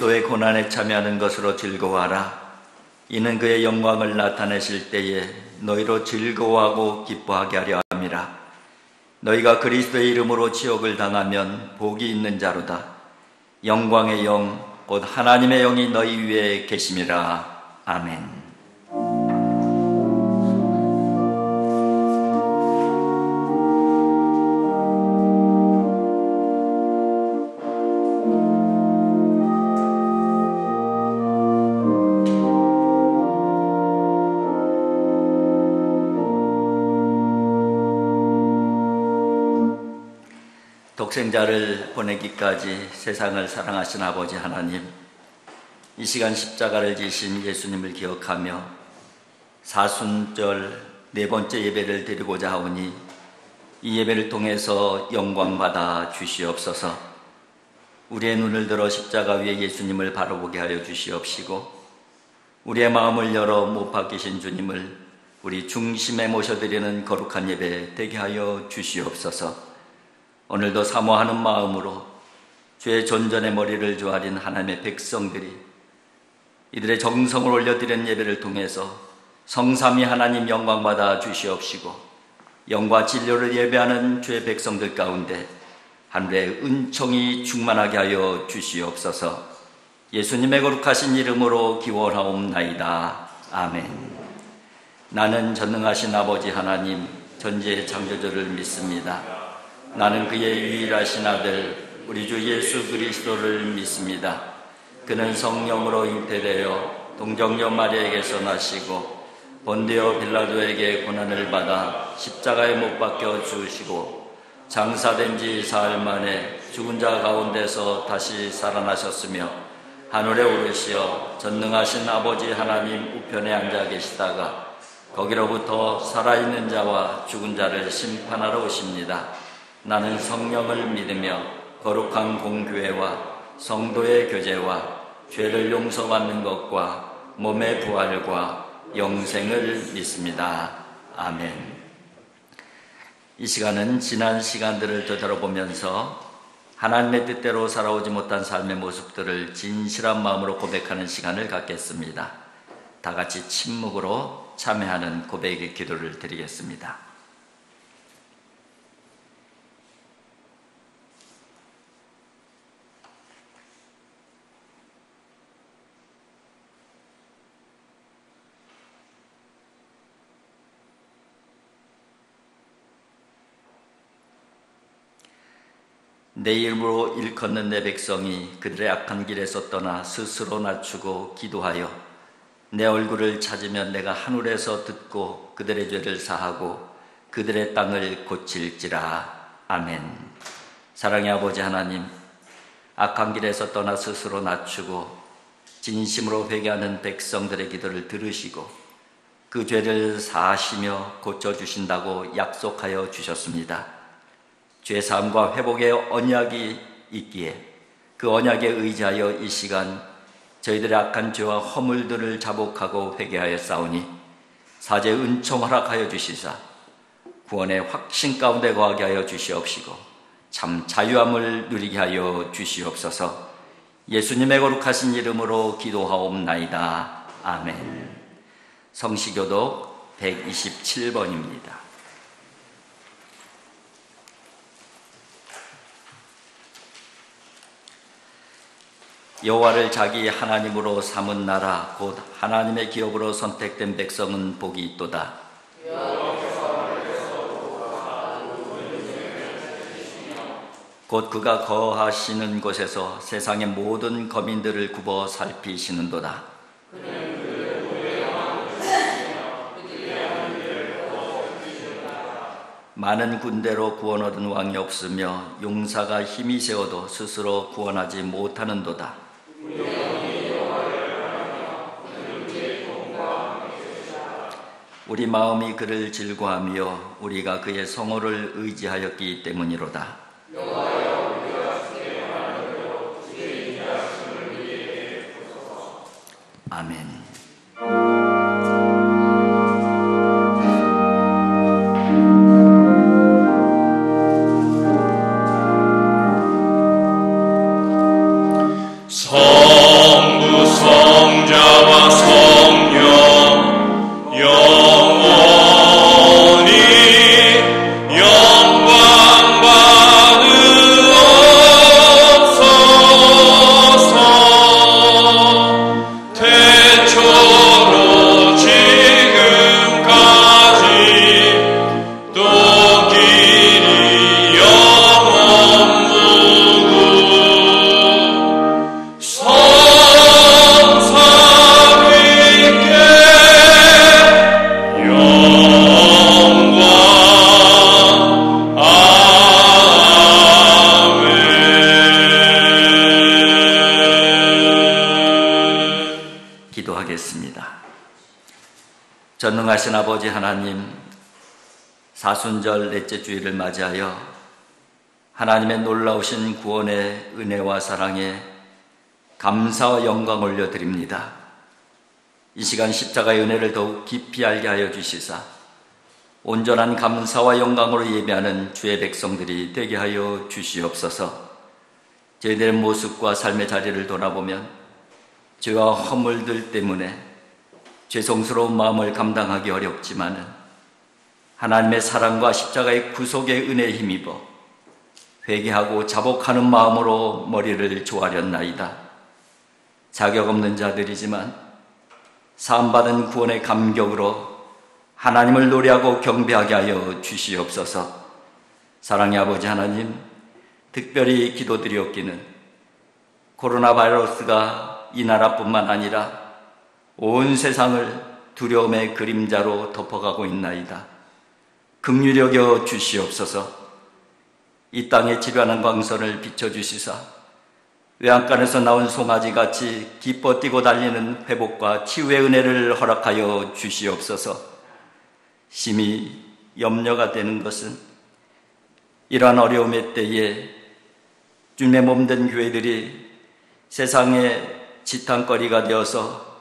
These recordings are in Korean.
그리스도의 고난에 참여하는 것으로 즐거워하라. 이는 그의 영광을 나타내실 때에 너희로 즐거워하고 기뻐하게 하려 함이라. 너희가 그리스도의 이름으로 치욕을 당하면 복이 있는 자로다. 영광의 영 곧 하나님의 영이 너희 위에 계심이라. 아멘. 독생자를 보내기까지 세상을 사랑하신 아버지 하나님, 이 시간 십자가를 지신 예수님을 기억하며 사순절 네 번째 예배를 드리고자 하오니 이 예배를 통해서 영광받아 주시옵소서. 우리의 눈을 들어 십자가 위에 예수님을 바라보게 하여 주시옵시고, 우리의 마음을 열어 못 박히신 주님을 우리 중심에 모셔드리는 거룩한 예배 되게 하여 주시옵소서. 오늘도 사모하는 마음으로 주의 존전의 머리를 조아린 하나님의 백성들이 이들의 정성을 올려드리는 예배를 통해서 성삼위 하나님 영광받아 주시옵시고, 영과 진료를 예배하는 주의 백성들 가운데 하늘의 은총이 충만하게 하여 주시옵소서. 예수님의 거룩하신 이름으로 기원하옵나이다. 아멘. 나는 전능하신 아버지 하나님 전지의 창조주를 믿습니다. 나는 그의 유일하신 아들 우리 주 예수 그리스도를 믿습니다. 그는 성령으로 잉태되어 동정녀 마리아에게서 나시고 본디오 빌라도에게 고난을 받아 십자가에 못 박혀 죽으시고 장사된 지 사흘 만에 죽은 자 가운데서 다시 살아나셨으며 하늘에 오르시어 전능하신 아버지 하나님 우편에 앉아 계시다가 거기로부터 살아있는 자와 죽은 자를 심판하러 오십니다. 나는 성령을 믿으며 거룩한 공교회와 성도의 교제와 죄를 용서받는 것과 몸의 부활과 영생을 믿습니다. 아멘. 이 시간은 지난 시간들을 되돌아보면서 하나님의 뜻대로 살아오지 못한 삶의 모습들을 진실한 마음으로 고백하는 시간을 갖겠습니다. 다 같이 침묵으로 참여하는 고백의 기도를 드리겠습니다. 내 이름으로 일컫는 내 백성이 그들의 악한 길에서 떠나 스스로 낮추고 기도하여 내 얼굴을 찾으면 내가 하늘에서 듣고 그들의 죄를 사하고 그들의 땅을 고칠지라. 아멘. 사랑의 아버지 하나님, 악한 길에서 떠나 스스로 낮추고 진심으로 회개하는 백성들의 기도를 들으시고 그 죄를 사하시며 고쳐주신다고 약속하여 주셨습니다. 죄사함과 회복의 언약이 있기에 그 언약에 의지하여 이 시간 저희들의 악한 죄와 허물들을 자복하고 회개하여 싸우니 사죄의 은총 허락하여 주시사 구원의 확신 가운데 거하게 하여 주시옵시고 참 자유함을 누리게 하여 주시옵소서. 예수님의 거룩하신 이름으로 기도하옵나이다. 아멘. 성시교독 127번입니다. 여호와를 자기 하나님으로 삼은 나라 곧 하나님의 기업으로 선택된 백성은 복이 있도다. 곧 그가 거하시는 곳에서 세상의 모든 거민들을 굽어 살피시는도다. 많은 군대로 구원 얻은 왕이 없으며 용사가 힘이 세어도 스스로 구원하지 못하는도다. 우리 마음이 그를 즐거하며 우리가 그의 성호를 의지하였기 때문이로다. 아멘. 서 전능하신 아버지 하나님, 사순절 넷째 주일을 맞이하여 하나님의 놀라우신 구원의 은혜와 사랑에 감사와 영광 올려드립니다. 이 시간 십자가의 은혜를 더욱 깊이 알게 하여 주시사 온전한 감사와 영광으로 예배하는 주의 백성들이 되게 하여 주시옵소서. 저희들의 모습과 삶의 자리를 돌아보면 죄와 허물들 때문에 죄송스러운 마음을 감당하기 어렵지만은 하나님의 사랑과 십자가의 구속의 은혜에 힘입어 회개하고 자복하는 마음으로 머리를 조아렸나이다. 자격 없는 자들이지만 사함받은 구원의 감격으로 하나님을 노래하고 경배하게 하여 주시옵소서. 사랑의 아버지 하나님, 특별히 기도드리옵기는 코로나 바이러스가 이 나라뿐만 아니라 온 세상을 두려움의 그림자로 덮어가고 있나이다. 긍휼히 여겨 주시옵소서. 이 땅에 지루하는 광선을 비춰주시사 외양간에서 나온 송아지같이 기뻐 뛰고 달리는 회복과 치유의 은혜를 허락하여 주시옵소서. 심히 염려가 되는 것은 이러한 어려움의 때에 주님의 몸된 교회들이 세상의 지탄거리가 되어서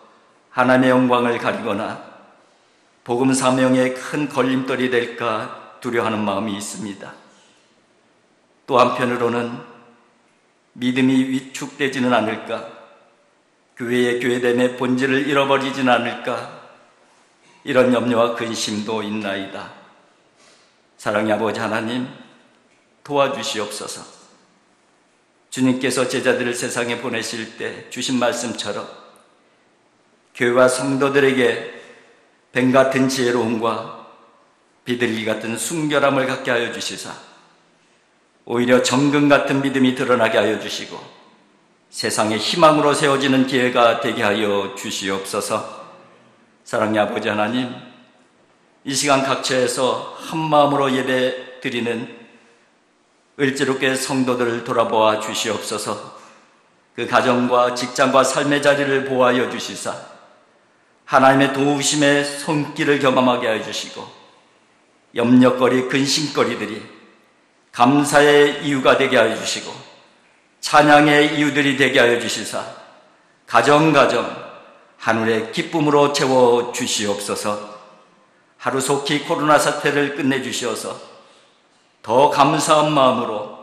하나님의 영광을 가리거나 복음 사명의 큰 걸림돌이 될까 두려워하는 마음이 있습니다. 또 한편으로는 믿음이 위축되지는 않을까, 교회의 교회됨의 본질을 잃어버리지는 않을까, 이런 염려와 근심도 있나이다. 사랑의 아버지 하나님, 도와주시옵소서. 주님께서 제자들을 세상에 보내실 때 주신 말씀처럼 교회와 성도들에게 뱀같은 지혜로움과 비둘기 같은 순결함을 갖게 하여 주시사 오히려 정금 같은 믿음이 드러나게 하여 주시고 세상의 희망으로 세워지는 기회가 되게 하여 주시옵소서. 사랑의 아버지 하나님, 이 시간 각처에서 한마음으로 예배 드리는 을지롭게 성도들을 돌아보아 주시옵소서. 그 가정과 직장과 삶의 자리를 보호하여 주시사 하나님의 도우심의 손길을 경험하게 하여 주시고 염려거리, 근심거리들이 감사의 이유가 되게 하여 주시고 찬양의 이유들이 되게 하여 주시사 가정 하늘의 기쁨으로 채워 주시옵소서. 하루속히 코로나 사태를 끝내주시어서 더 감사한 마음으로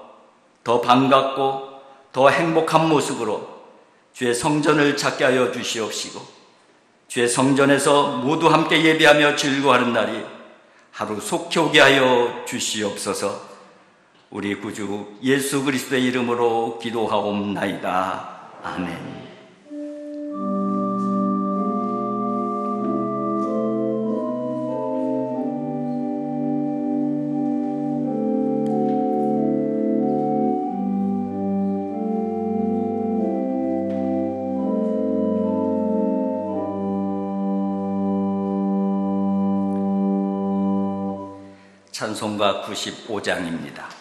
더 반갑고 더 행복한 모습으로 주의 성전을 찾게 하여 주시옵시고 주의 성전에서 모두 함께 예배하며 즐거워하는 날이 하루 속히 오게 하여 주시옵소서. 우리 구주 예수 그리스도의 이름으로 기도하옵나이다. 아멘. 찬송가 95장입니다.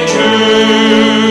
주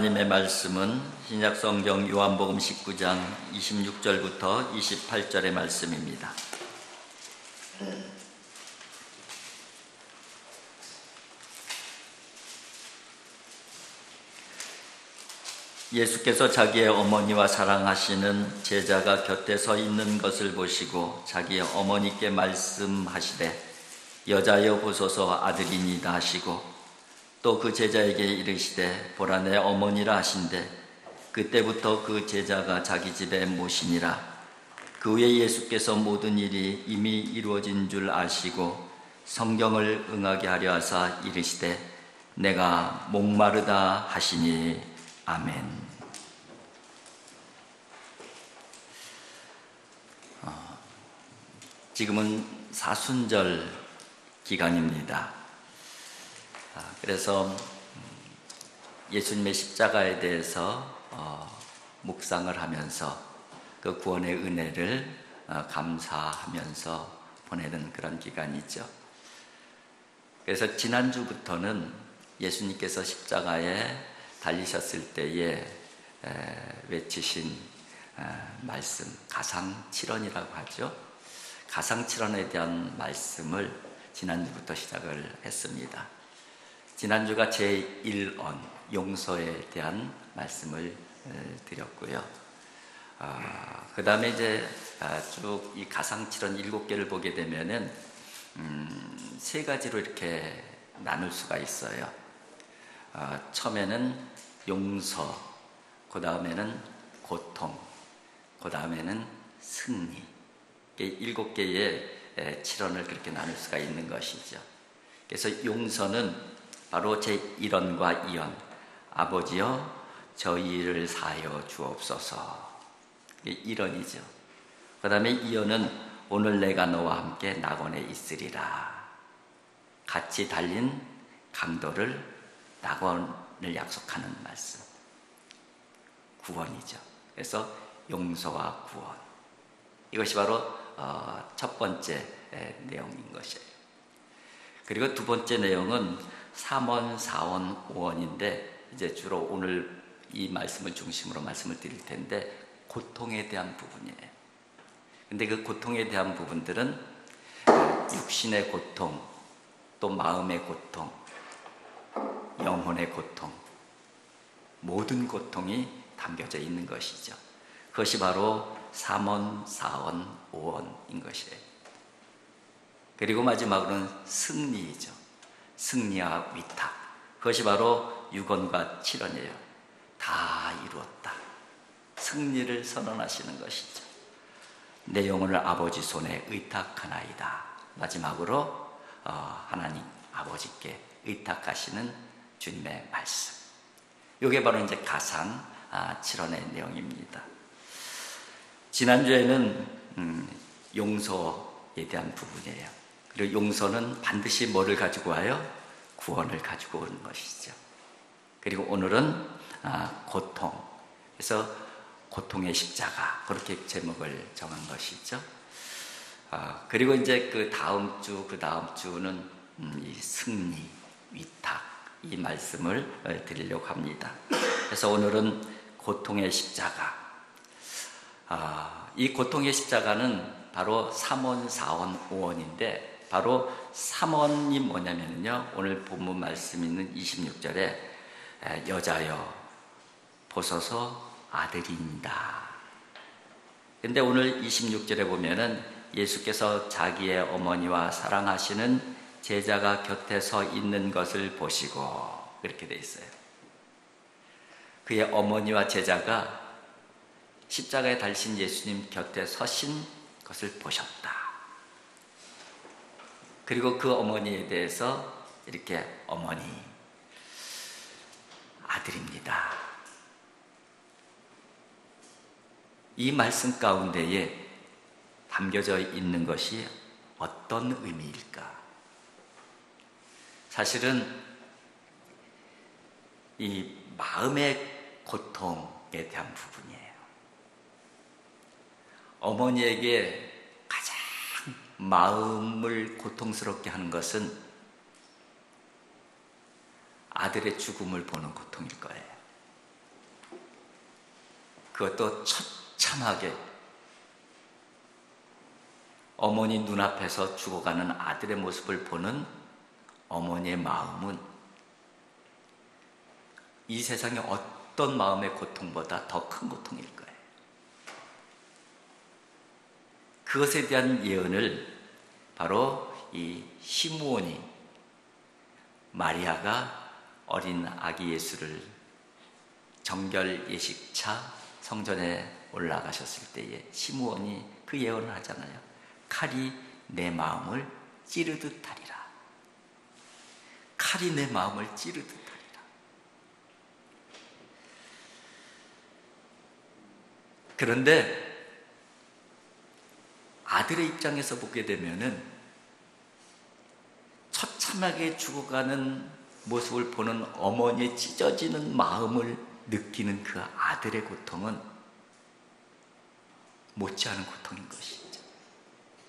하나님의 말씀은 신약성경 요한복음 19장 26절부터 28절의 말씀입니다. 예수께서 자기의 어머니와 사랑하시는 제자가 곁에 서 있는 것을 보시고 자기의 어머니께 말씀하시되 여자여 보소서 아들이니이다 하시고 또 그 제자에게 이르시되 보라 내 어머니라 하신대 그때부터 그 제자가 자기 집에 모시니라. 그 후에 예수께서 모든 일이 이미 이루어진 줄 아시고 성경을 응하게 하려 하사 이르시되 내가 목마르다 하시니 아멘. 지금은 사순절 기간입니다. 그래서 예수님의 십자가에 대해서 묵상을 하면서 그 구원의 은혜를 감사하면서 보내는 그런 기간이죠. 그래서 지난주부터는 예수님께서 십자가에 달리셨을 때에 외치신 말씀, 가상칠언이라고 하죠. 가상칠언에 대한 말씀을 지난주부터 시작을 했습니다. 지난주가 제1언, 용서에 대한 말씀을 드렸고요. 그 다음에 이제 쭉 이 가상칠언 7개를 보게 되면은 세 가지로 이렇게 나눌 수가 있어요. 처음에는 용서, 그 다음에는 고통, 그 다음에는 승리. 7개의 칠언을 그렇게 나눌 수가 있는 것이죠. 그래서 용서는 바로 제1언과 2언, 아버지여 저희를 사하여 주옵소서. 1언이죠. 그 다음에 2언은 오늘 내가 너와 함께 낙원에 있으리라. 같이 달린 강도를 낙원을 약속하는 말씀. 9언이죠. 그래서 용서와 구원. 이것이 바로 첫 번째 내용인 것이에요. 그리고 두 번째 내용은 3원, 4원, 5원인데 이제 주로 오늘 이 말씀을 중심으로 말씀을 드릴 텐데 고통에 대한 부분이에요. 근데 그 고통에 대한 부분들은 육신의 고통, 또 마음의 고통, 영혼의 고통, 모든 고통이 담겨져 있는 것이죠. 그것이 바로 3원, 4원, 5원인 것이에요. 그리고 마지막으로는 승리이죠. 승리와 위탁. 그것이 바로 6원과 7원이에요. 다 이루었다. 승리를 선언하시는 것이죠. 내 영혼을 아버지 손에 의탁하나이다. 마지막으로 하나님 아버지께 의탁하시는 주님의 말씀. 이게 바로 이제 가상 7원의 내용입니다. 지난주에는 용서에 대한 부분이에요. 그리고 용서는 반드시 뭐를 가지고 와요? 구원을 가지고 오는 것이죠. 그리고 오늘은 고통. 그래서 고통의 십자가. 그렇게 제목을 정한 것이죠. 그리고 이제 그 다음 주는 이 승리, 위탁. 이 말씀을 드리려고 합니다. 그래서 오늘은 고통의 십자가. 이 고통의 십자가는 바로 3원, 4원, 5원인데 바로 3원이 뭐냐면요. 오늘 본문 말씀 있는 26절에 여자여 보소서 아들이니이다. 근데 오늘 26절에 보면은 예수께서 자기의 어머니와 사랑하시는 제자가 곁에 서 있는 것을 보시고 이렇게 돼 있어요. 그의 어머니와 제자가 십자가에 달리신 예수님 곁에 서신 것을 보셨다. 그리고 그 어머니에 대해서 이렇게 어머니, 아들입니다. 이 말씀 가운데에 담겨져 있는 것이 어떤 의미일까? 사실은 이 마음의 고통에 대한 부분이에요. 어머니에게 가장 마음을 고통스럽게 하는 것은 아들의 죽음을 보는 고통일 거예요. 그것도 처참하게 어머니 눈앞에서 죽어가는 아들의 모습을 보는 어머니의 마음은 이 세상의 어떤 마음의 고통보다 더 큰 고통일 거예요. 그것에 대한 예언을 바로 이 시므온이, 마리아가 어린 아기 예수를 정결 예식차 성전에 올라가셨을 때에 시므온이 그 예언을 하잖아요. 칼이 내 마음을 찌르듯 하리라. 칼이 내 마음을 찌르듯 하리라. 그런데 아들의 입장에서 보게 되면은 처참하게 죽어가는 모습을 보는 어머니의 찢어지는 마음을 느끼는 그 아들의 고통은 못지않은 고통인 것이죠.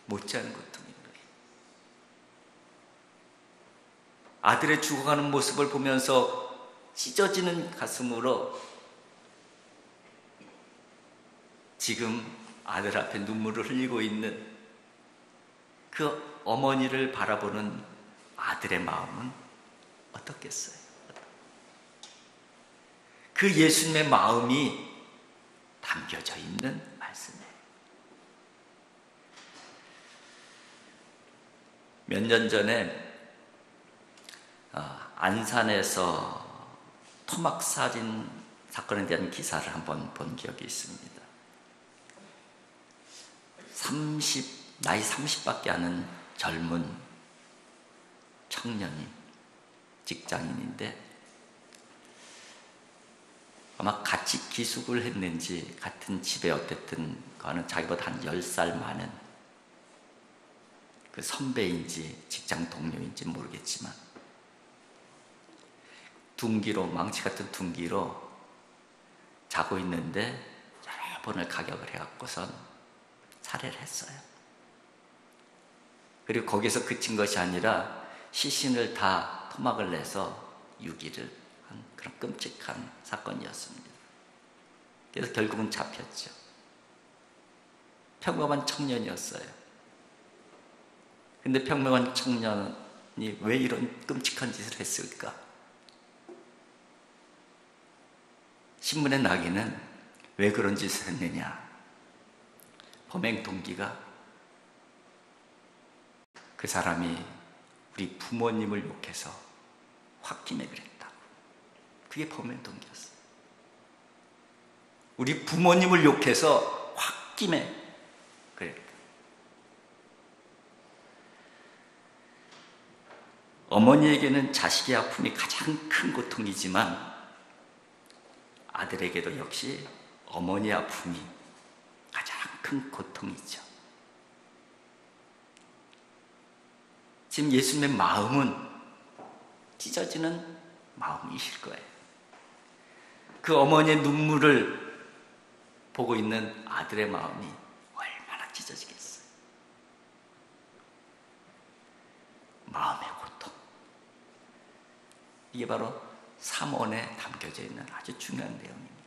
못지않은 고통인 거예요. 아들의 죽어가는 모습을 보면서 찢어지는 가슴으로 지금 아들 앞에 눈물을 흘리고 있는 그 어머니를 바라보는 아들의 마음은 어떻겠어요? 그 예수님의 마음이 담겨져 있는 말씀이에요. 몇 년 전에 안산에서 토막살인 사건에 대한 기사를 한번 본 기억이 있습니다. 나이 30밖에 않은 젊은 청년이 직장인인데 아마 같이 기숙을 했는지 같은 집에 어쨌든 그는 자기보다 한 10살 많은 그 선배인지 직장 동료인지 모르겠지만 둔기로, 망치 같은 둔기로 자고 있는데 여러 번을 가격을 해갖고선 살해를 했어요. 그리고 거기서 그친 것이 아니라 시신을 다 토막을 내서 유기를 한 그런 끔찍한 사건이었습니다. 그래서 결국은 잡혔죠. 평범한 청년이었어요. 근데 평범한 청년이 왜 이런 끔찍한 짓을 했을까? 신문에 나기는 왜 그런 짓을 했느냐? 범행 동기가 그 사람이 우리 부모님을 욕해서 홧김에 그랬다고. 그게 범행 동기였어요. 우리 부모님을 욕해서 홧김에 그랬다. 어머니에게는 자식의 아픔이 가장 큰 고통이지만 아들에게도 역시 어머니의 아픔이 가장 큰 고통이죠. 지금 예수님의 마음은 찢어지는 마음이실 거예요. 그 어머니의 눈물을 보고 있는 아들의 마음이 얼마나 찢어지겠어요. 마음의 고통. 이게 바로 삼원에 담겨져 있는 아주 중요한 내용입니다.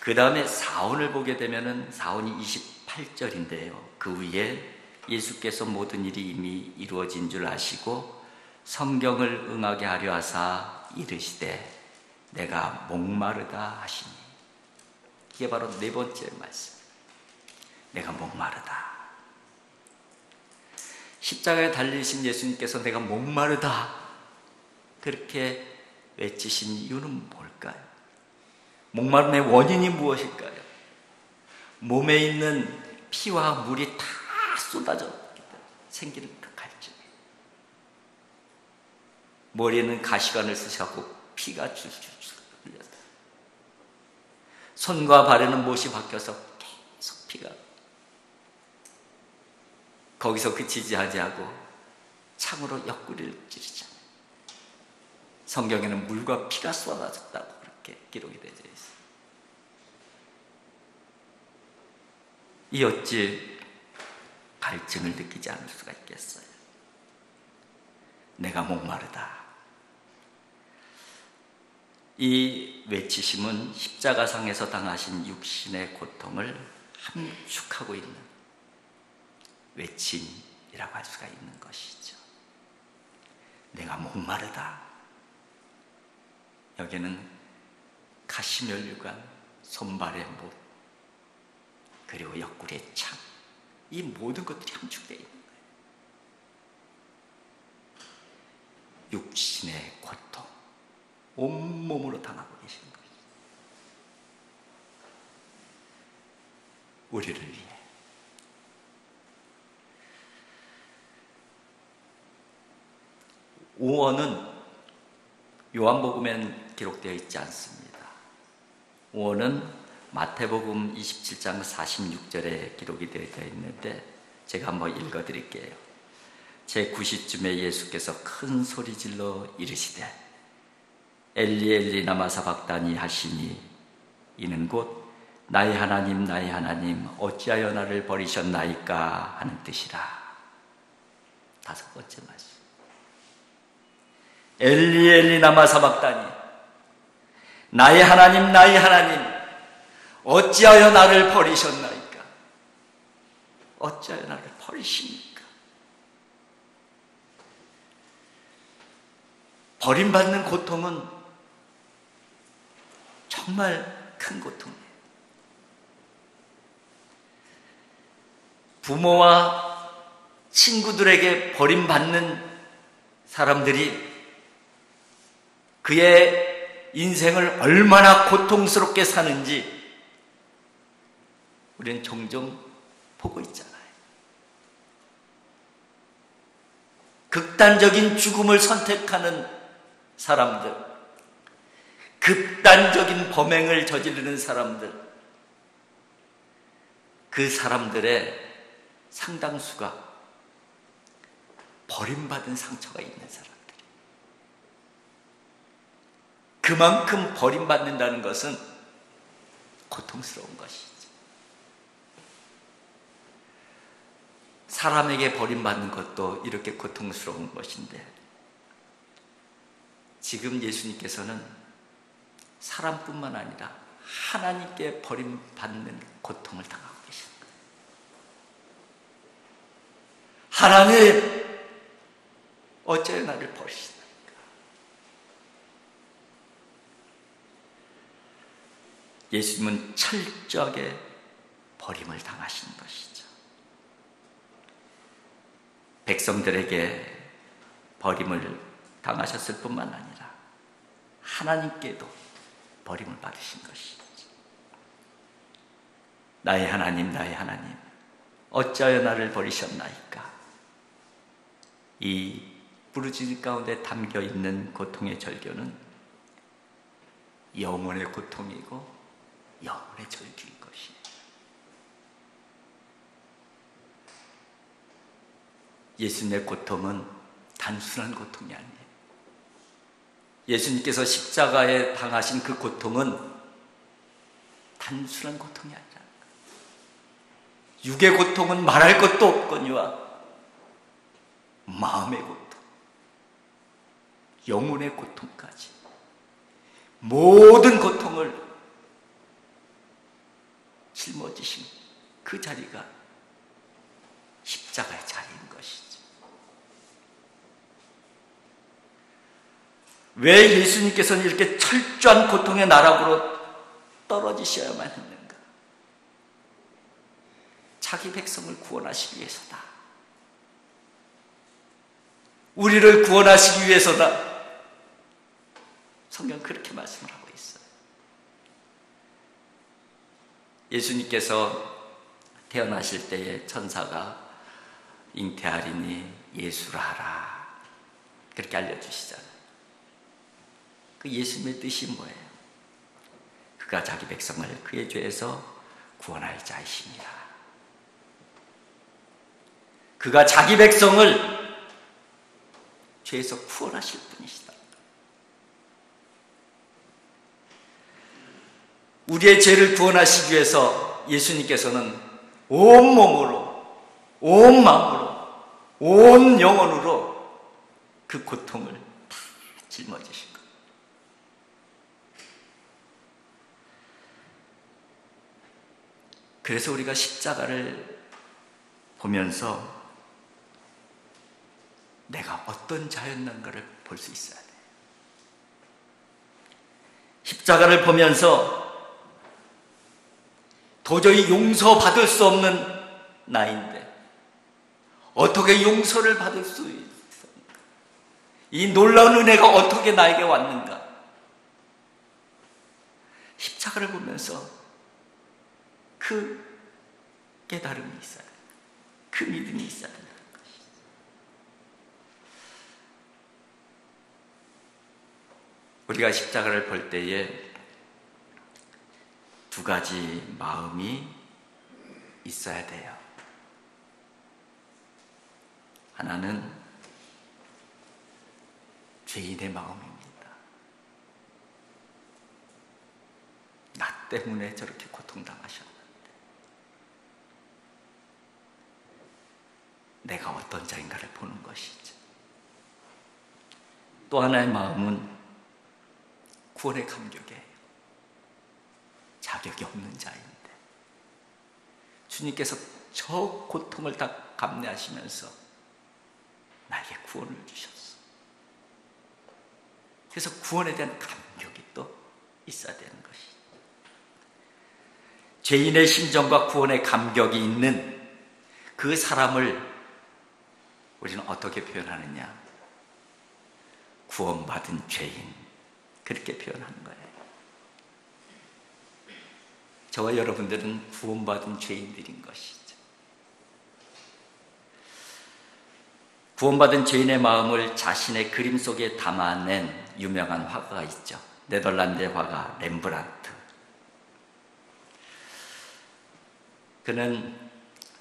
그 다음에 사원을 보게 되면은 사원이 28절인데요. 그 위에 예수께서 모든 일이 이미 이루어진 줄 아시고 성경을 응하게 하려 하사 이르시되 내가 목마르다 하시니. 이게 바로 네 번째 말씀. 내가 목마르다. 십자가에 달리신 예수님께서 내가 목마르다 그렇게 외치신 이유는 뭘까요? 목마름의 원인이 무엇일까요? 몸에 있는 피와 물이 다 쏟아져 생기는 그 갈증. 머리에는 가시관을 쓰셔고 피가 줄줄 흘렸다. 손과 발에는 못이 박혀서 계속 피가. 거기서 그치지 아니하고 창으로 옆구리를 찌르죠. 성경에는 물과 피가 쏟아졌다고 그렇게 기록이 되어 있어요. 이 어찌 갈증을 느끼지 않을 수가 있겠어요? 내가 목마르다. 이 외치심은 십자가상에서 당하신 육신의 고통을 함축하고 있는 외침이라고 할 수가 있는 것이죠. 내가 목마르다. 여기는 가시면류관, 손발의 못, 그리고 옆구리의 창, 이 모든 것들이 함축되어 있는 거예요. 육신의 고통, 온몸으로 당하고 계신 거예요. 우리를 위해. 오원은 요한복음엔 기록되어 있지 않습니다. 오원은 마태복음 27장 46절에 기록이 되어 있는데 제가 한번 읽어드릴게요. 제9시쯤에 예수께서 큰 소리질러 이르시되 엘리 엘리 라마 사박다니 하시니 이는 곧 나의 하나님 나의 하나님 어찌하여 나를 버리셨나이까 하는 뜻이라. 다섯 번째 말씀. 엘리 엘리 라마 사박다니 나의 하나님 나의 하나님 어찌하여 나를 버리셨나이까. 어찌하여 나를 버리십니까? 버림받는 고통은 정말 큰 고통이에요. 부모와 친구들에게 버림받는 사람들이 그의 인생을 얼마나 고통스럽게 사는지 우리는 종종 보고 있잖아요. 극단적인 죽음을 선택하는 사람들, 극단적인 범행을 저지르는 사람들, 그 사람들의 상당수가 버림받은 상처가 있는 사람들. 그만큼 버림받는다는 것은 고통스러운 것이죠. 사람에게 버림받는 것도 이렇게 고통스러운 것인데 지금 예수님께서는 사람뿐만 아니라 하나님께 버림받는 고통을 당하고 계신 거예요. 하나님, 어찌하여 나를 버리시나이까? 예수님은 철저하게 버림을 당하신 것이죠. 백성들에게 버림을 당하셨을 뿐만 아니라 하나님께도 버림을 받으신 것이죠. 나의 하나님 나의 하나님 어찌하여 나를 버리셨나이까. 이 부르짖음 가운데 담겨있는 고통의 절규는 영혼의 고통이고 영혼의 절규인 것이에요. 예수님의 고통은 단순한 고통이 아니에요. 예수님께서 십자가에 당하신 그 고통은 단순한 고통이 아니라 육의 고통은 말할 것도 없거니와 마음의 고통, 영혼의 고통까지 모든 고통을 짊어지신 그 자리가 십자가의 자리인 것이죠. 왜 예수님께서는 이렇게 철저한 고통의 나락으로 떨어지셔야만 했는가? 자기 백성을 구원하시기 위해서다. 우리를 구원하시기 위해서다. 성경 그렇게 말씀을 하고 있어요. 예수님께서 태어나실 때에 천사가 잉태하리니 예수라 하라. 그렇게 알려주시잖아요. 그 예수님의 뜻이 뭐예요? 그가 자기 백성을 그의 죄에서 구원할 자이십니다. 그가 자기 백성을 죄에서 구원하실 분이시다. 우리의 죄를 구원하시기 위해서 예수님께서는 온 몸으로, 온 마음으로, 온 영혼으로 그 고통을 다 짊어지신 거예요. 그래서 우리가 십자가를 보면서 내가 어떤 자였는가를 볼 수 있어야 돼. 십자가를 보면서 도저히 용서받을 수 없는 나인데 어떻게 용서를 받을 수 있습니까? 이 놀라운 은혜가 어떻게 나에게 왔는가? 십자가를 보면서 그 깨달음이 있어야 된다. 그 믿음이 있어야 된다는 것이죠. 우리가 십자가를 볼 때에 두 가지 마음이 있어야 돼요. 하나는 죄인의 마음입니다. 나 때문에 저렇게 고통당하셨는데 내가 어떤 자인가를 보는 것이죠. 또 하나의 마음은 구원의 감격이에요. 자격이 없는 자인데 주님께서 저 고통을 다 감내하시면서 나에게 구원을 주셨어. 그래서 구원에 대한 감격이 또 있어야 되는 것이죠. 죄인의 심정과 구원의 감격이 있는 그 사람을 우리는 어떻게 표현하느냐? 구원받은 죄인, 그렇게 표현하는 거예요. 저와 여러분들은 구원받은 죄인들인 것이죠. 구원받은 죄인의 마음을 자신의 그림 속에 담아낸 유명한 화가가 있죠. 네덜란드의 화가 렘브란트. 그는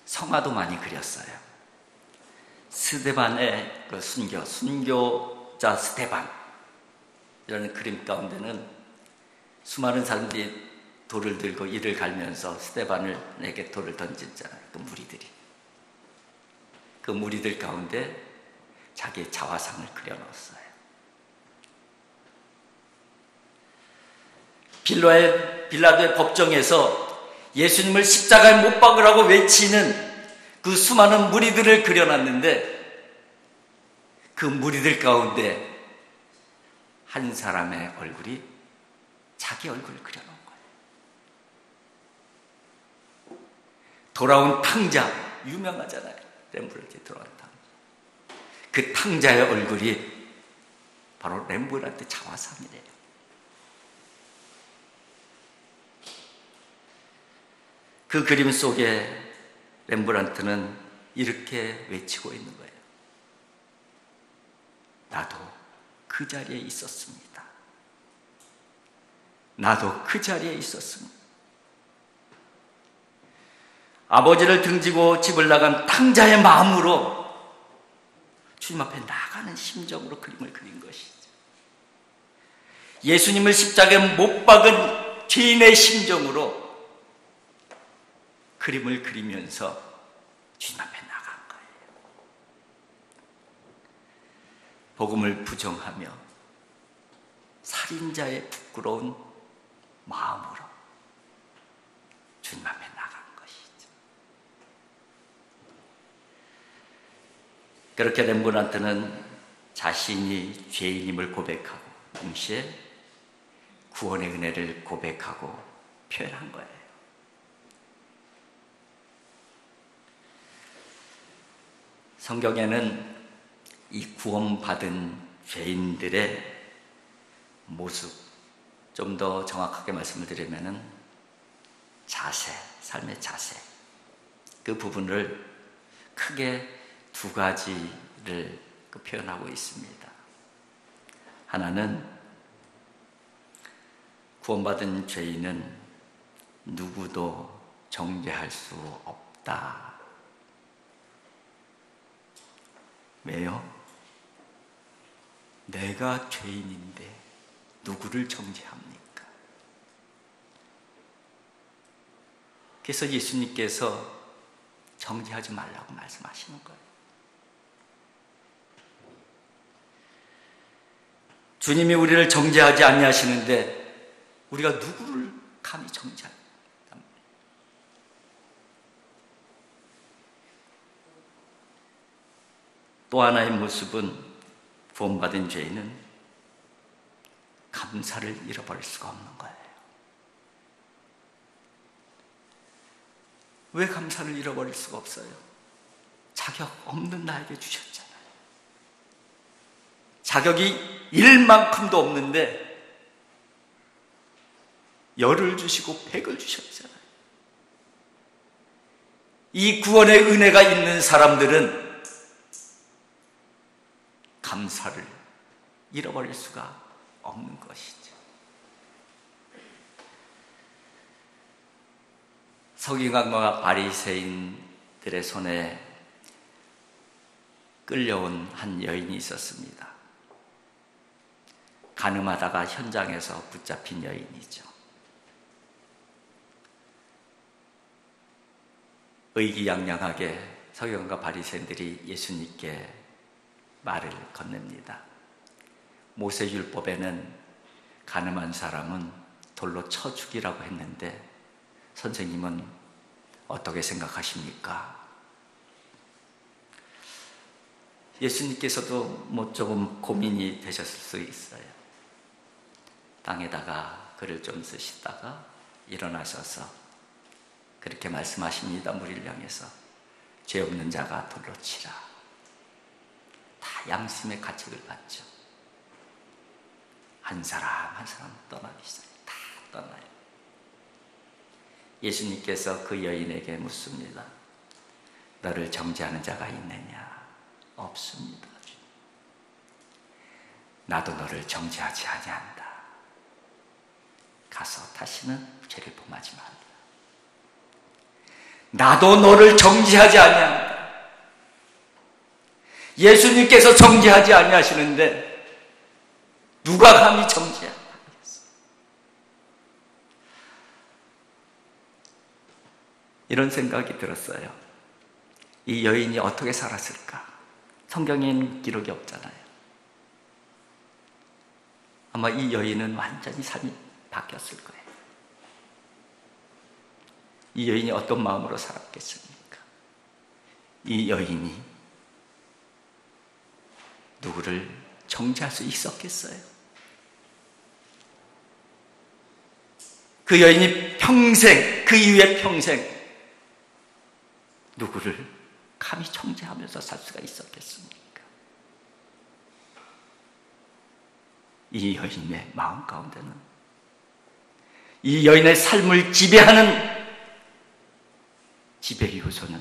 성화도 많이 그렸어요. 스데반의 그 순교자 스데반, 이런 그림 가운데는 수많은 사람들이 돌을 들고 이를 갈면서 스데반에게 돌을 던졌잖아요. 그 무리들 가운데 자기의 자화상을 그려놓았어요. 빌라도의 법정에서 예수님을 십자가에 못 박으라고 외치는 그 수많은 무리들을 그려놨는데 그 무리들 가운데 한 사람의 얼굴이 자기 얼굴을 그려놓은 거예요. 돌아온 탕자, 유명하잖아요. 렘브란트에 돌아온 탕자. 그 탕자의 얼굴이 바로 렘브란트 자화상이래요. 그 그림 속에 렘브란트는 이렇게 외치고 있는 거예요. 나도 그 자리에 있었습니다. 나도 그 자리에 있었습니다. 아버지를 등지고 집을 나간 탕자의 마음으로 주님 앞에 나가는 심정으로 그림을 그린 것이죠. 예수님을 십자가에 못 박은 죄인의 심정으로 그림을 그리면서 주님 앞에 나간 거예요. 복음을 부정하며 살인자의 부끄러운 마음으로 주님 앞에 나간 것이죠. 그렇게 렘브란트는 자신이 죄인임을 고백하고 동시에 구원의 은혜를 고백하고 표현한 거예요. 성경에는 이 구원받은 죄인들의 모습, 좀 더 정확하게 말씀을 드리면은 자세, 삶의 자세, 그 부분을 크게 두 가지를 표현하고 있습니다. 하나는 구원받은 죄인은 누구도 정죄할 수 없다. 왜요? 내가 죄인인데 누구를 정죄합니까? 그래서 예수님께서 정죄하지 말라고 말씀하시는 거예요. 주님이 우리를 정죄하지 아니하시는데 우리가 누구를 감히 정죄합니까? 또 하나의 모습은 구원받은 죄인은 감사를 잃어버릴 수가 없는 거예요. 왜 감사를 잃어버릴 수가 없어요? 자격 없는 나에게 주셨잖아요. 자격이 1만큼도 없는데 열을 주시고 100을 주셨잖아요. 이 구원의 은혜가 있는 사람들은 감사를 잃어버릴 수가 없는 것이죠. 서기관과 바리새인들의 손에 끌려온 한 여인이 있었습니다. 간음하다가 현장에서 붙잡힌 여인이죠. 의기양양하게 서기관과 바리새인들이 예수님께 말을 건넵니다. 모세율법에는 간음한 사람은 돌로 쳐 죽이라고 했는데 선생님은 어떻게 생각하십니까? 예수님께서도 조금 고민이 되셨을 수 있어요. 땅에다가 글을 좀 쓰시다가 일어나셔서 그렇게 말씀하십니다. 무리를 향해서 죄 없는 자가 돌로 치라. 다 양심의 가책을 받죠. 한 사람 한 사람 떠나기 시작해요. 다 떠나요. 예수님께서 그 여인에게 묻습니다. 너를 정죄하는 자가 있느냐? 없습니다. 나도 너를 정죄하지 아니한다. 가서 다시는 죄를 범하지 말라. 나도 너를 정죄하지 아니한다. 예수님께서 정죄하지 아니하시는데 누가 감히 정죄하겠어? 이런 생각이 들었어요. 이 여인이 어떻게 살았을까? 성경에는 기록이 없잖아요. 아마 이 여인은 완전히 삶이 바뀌었을 거예요. 이 여인이 어떤 마음으로 살았겠습니까? 이 여인이 누구를 정죄할 수 있었겠어요? 그 여인이 평생, 그 이후에 평생 누구를 감히 정죄하면서 살 수가 있었겠습니까? 이 여인의 마음 가운데는, 이 여인의 삶을 지배하는 지배 요소는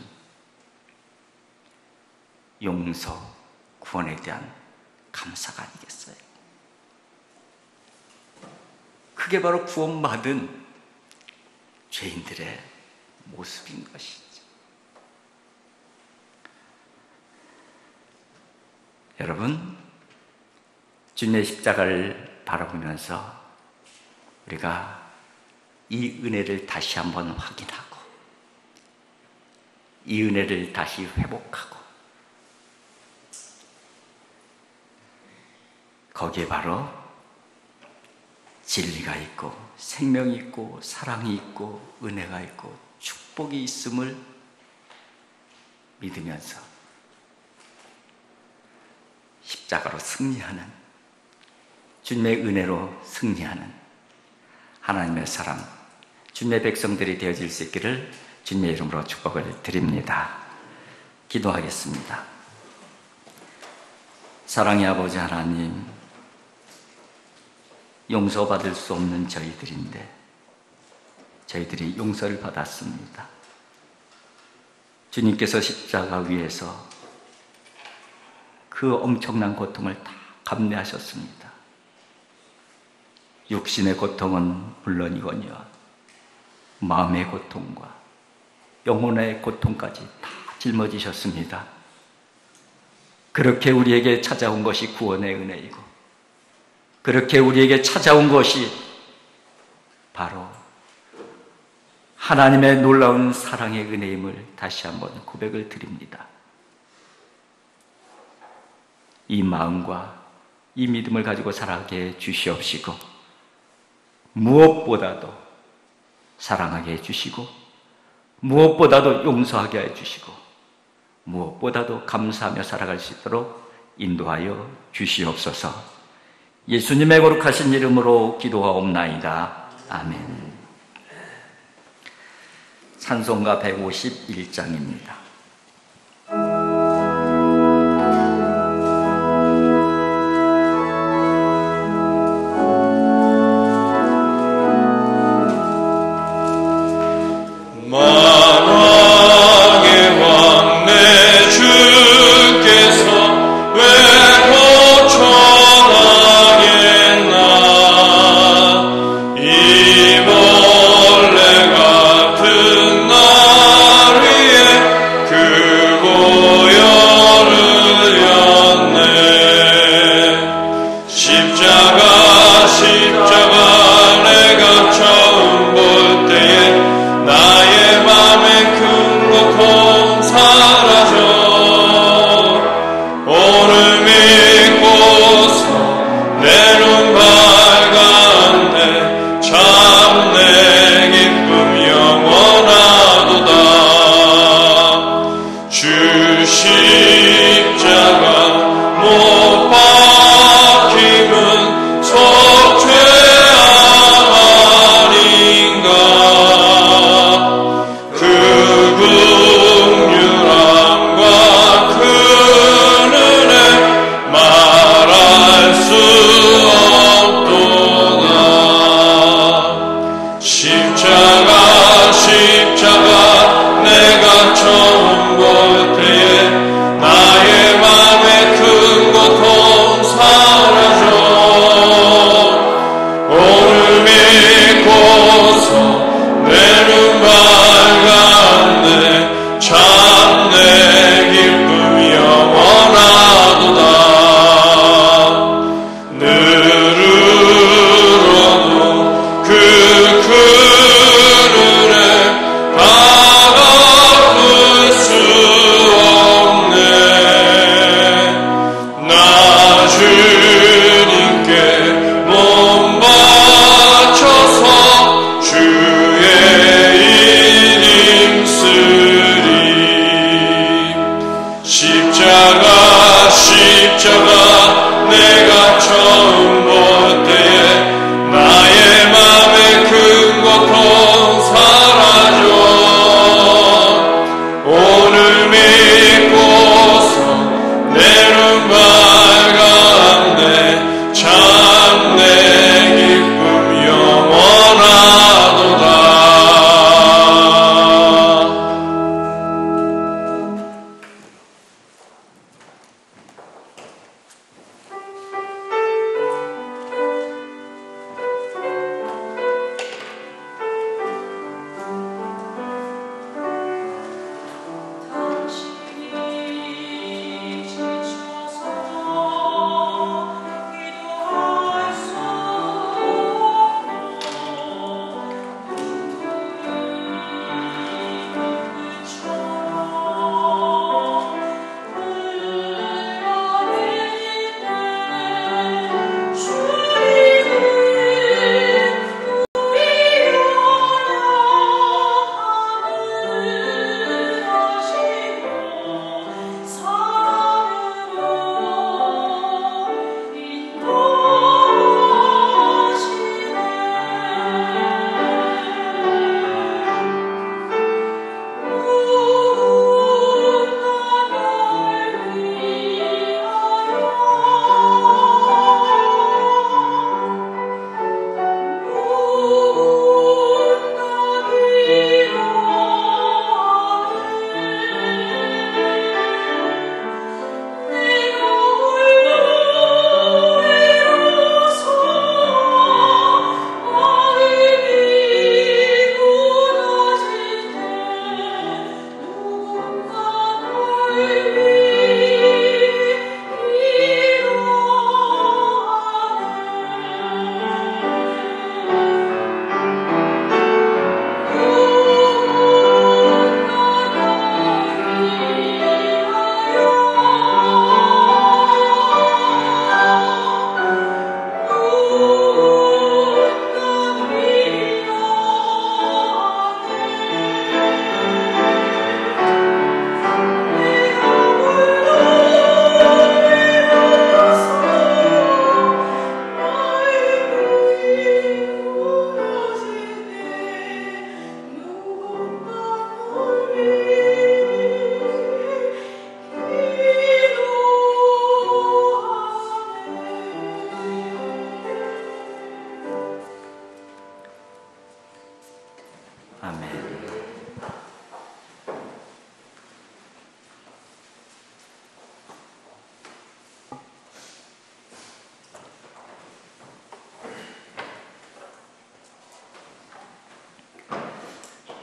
용서, 구원에 대한 감사가 아니겠어요? 그게 바로 구원받은 죄인들의 모습인 것이죠. 여러분, 주님의 십자가를 바라보면서 우리가 이 은혜를 다시 한번 확인하고 이 은혜를 다시 회복하고 거기에 바로 진리가 있고 생명이 있고 사랑이 있고 은혜가 있고 축복이 있음을 믿으면서 십자가로 승리하는, 주님의 은혜로 승리하는 하나님의 사람, 주님의 백성들이 되어질 수 있기를 주님의 이름으로 축복을 드립니다. 기도하겠습니다. 사랑의 아버지 하나님, 용서받을 수 없는 저희들인데 저희들이 용서를 받았습니다. 주님께서 십자가 위에서 그 엄청난 고통을 다 감내하셨습니다. 육신의 고통은 물론이거니와 마음의 고통과 영혼의 고통까지 다 짊어지셨습니다. 그렇게 우리에게 찾아온 것이 구원의 은혜이고, 그렇게 우리에게 찾아온 것이 바로 하나님의 놀라운 사랑의 은혜임을 다시 한번 고백을 드립니다. 이 마음과 이 믿음을 가지고 살아가게 해 주시옵시고, 무엇보다도 사랑하게 해 주시고, 무엇보다도 용서하게 해 주시고, 무엇보다도 감사하며 살아갈 수 있도록 인도하여 주시옵소서. 예수님의 거룩하신 이름으로 기도하옵나이다. 아멘. 찬송가 151장입니다.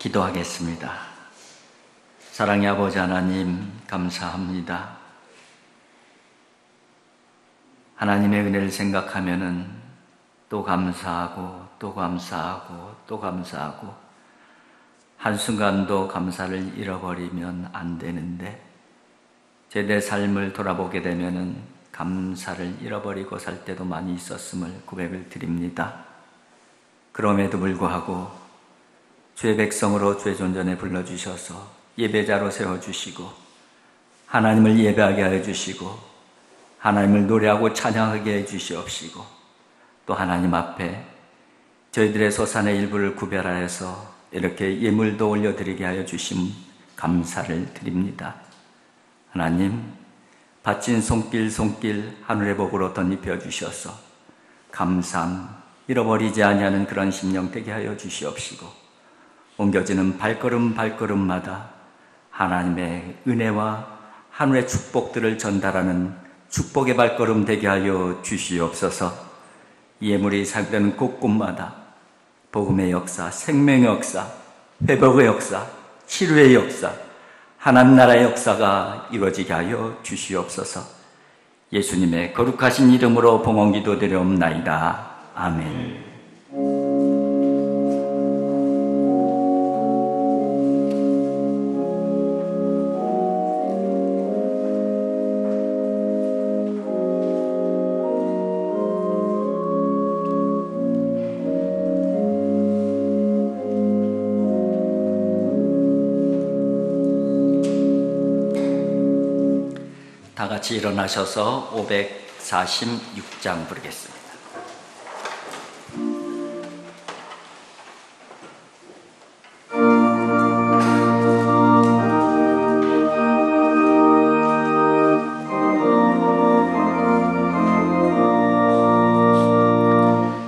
기도하겠습니다. 사랑의 아버지 하나님, 감사합니다. 하나님의 은혜를 생각하면은 또 감사하고 또 감사하고 또 감사하고 한순간도 감사를 잃어버리면 안 되는데 제 내 삶을 돌아보게 되면은 감사를 잃어버리고 살 때도 많이 있었음을 고백을 드립니다. 그럼에도 불구하고 주의 백성으로 주의 존전에 불러주셔서 예배자로 세워주시고 하나님을 예배하게 하여 주시고 하나님을 노래하고 찬양하게 해 주시옵시고 또 하나님 앞에 저희들의 소산의 일부를 구별하여서 이렇게 예물도 올려드리게 하여 주심 감사를 드립니다. 하나님, 바친 손길 하늘의 복으로 덧입혀 주셔서 감사함 잃어버리지 아니하는 그런 심령 되게 하여 주시옵시고 옮겨지는 발걸음마다 하나님의 은혜와 하늘의 축복들을 전달하는 축복의 발걸음 되게 하여 주시옵소서. 예물이 상되는 곳곳마다 복음의 역사, 생명의 역사, 회복의 역사, 치료의 역사, 하나님 나라의 역사가 이루어지게 하여 주시옵소서. 예수님의 거룩하신 이름으로 봉헌 기도드리옵나이다. 아멘. 다 같이 일어나셔서 546장 부르겠습니다.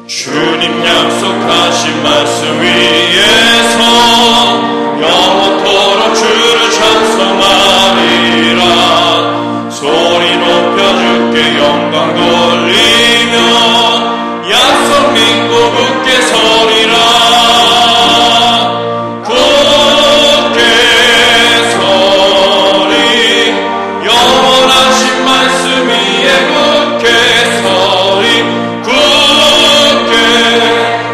주님 약속하신 말씀 위에서 영원토록 주를 찬송하리라. 소리 높여 주께 영광 돌리며 약속 믿고 굳게 서리라. 굳게 서리 영원하신 말씀 위에 굳게 서리 굳게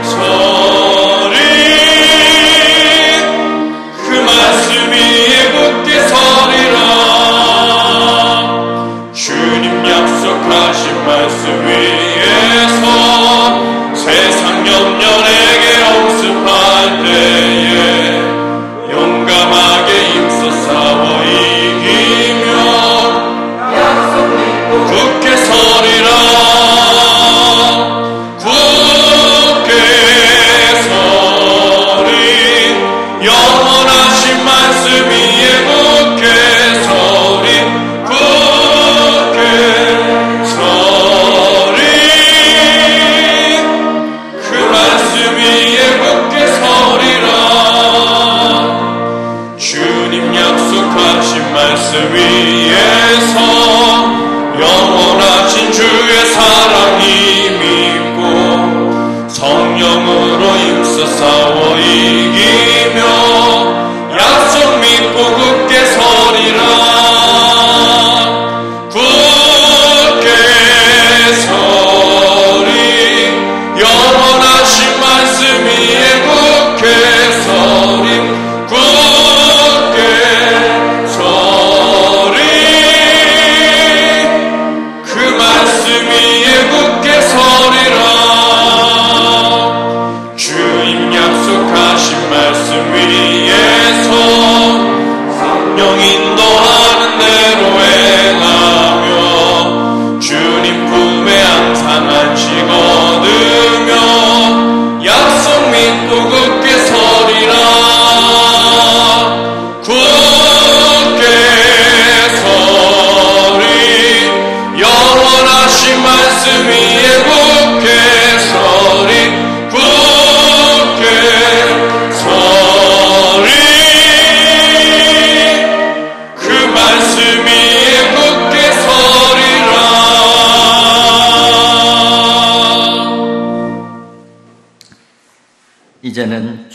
서리 그 말씀 위에 굳게 서리라. 주님 약속하신 말씀 위에서 세상 염려 내게 엄습할 때에 용감하게 힘써 싸워 이기며 약속 믿고 굳게 서리라. 굳게 서리 영원하신 말씀 위에 굳게 서리 굳게 서리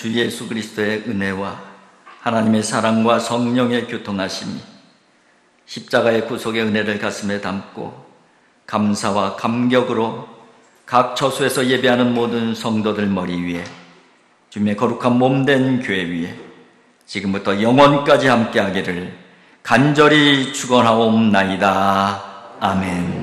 주 예수 그리스도의 은혜와 하나님의 사랑과 성령의 교통하심이 십자가의 구속의 은혜를 가슴에 담고 감사와 감격으로 각 처소에서 예배하는 모든 성도들 머리 위에 주님의 거룩한 몸된 교회 위에 지금부터 영원까지 함께하기를 간절히 축원하옵나이다. 아멘.